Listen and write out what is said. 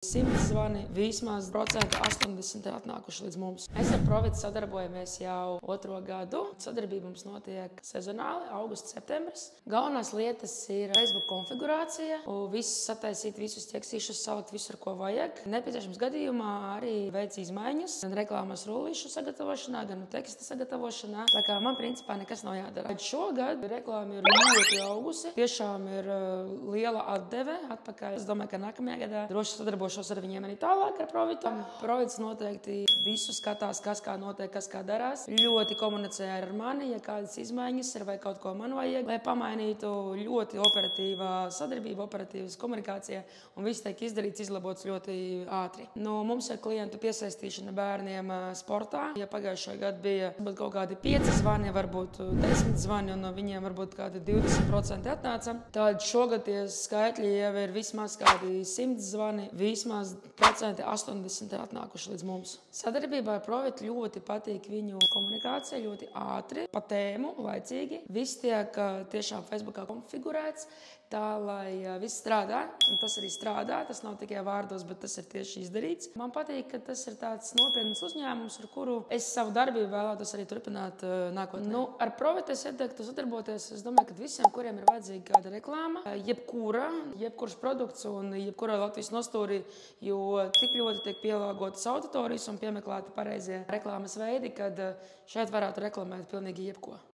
100 zvani, vismaz 80% ir atnākuši līdz mums. Mēs ar Provitu sadarbojamies jau 2. gadu. Sadarbība mums notiek sezonāli, augusts, septembris. Galvenās lietas ir Facebook konfigurācija, visus sataisīt, visus ķeksīšus salikt, visu, ar ko vajag. Nepieciešams gadījumā arī veic izmaiņas, gan reklāmas rullīšu sagatavošanā, gan teksta sagatavošanā. Tā kā man principā nekas nav jādara. Šogad reklāma ir ļoti augusi, tiešām ir liela atdeve atpakaļ. Es domāju, ka nākamajā gadā droši sadarbošos ar viņiem arī tālāk ar Provitu. Provits noteikti visu skatās, kas kā notiek, kas kā darās. Ļoti komunicē ar mani, ja kādas izmaiņas ir vai kaut ko man vajag, lai pamainītu. Ļoti operatīvā sadarbība, operatīvas komunikācija un viss tiek izdarīts, izlabots ļoti ātri. Mums ir klientu piesaistīšana bērniem sportā. Ja pagājušajā gadā bija kaut kādi 5 zvani, varbūt 10 zvani, un no viņiem varbūt kādi 20% atnāca. Tad šogad tie skaitļi jau ir vismaz kādi 100 zvani, vismaz 80% ir atnākuši līdz mums. Sadarbībā ar Provitu ļoti patīk viņu komunikācija, ļoti ātri, pa tēmu, laicīgi. Viss tiek tiešām Facebookā konfigurēts tā, lai viss strādā. Un tas arī strādā, tas nav tikai vārdos, bet tas ir tieši izdarīts. Man patīk, ka tas ir tāds nopietns uzņēmums, ar kuru es savu darbību vēlētos arī turpināt nākotnē. Ar Provitu es ieteiktu sadarboties. Es domāju, ka visiem, kuriem ir vajadzīga kāda reklāma, jebkurš produkts un jebkurā Latvijas nostūrī, jo tik ļoti tiek pielāgotas auditorijas un piemeklēti pareizie reklāmas veidi, kad šeit varētu reklamēt pilnīgi jebko.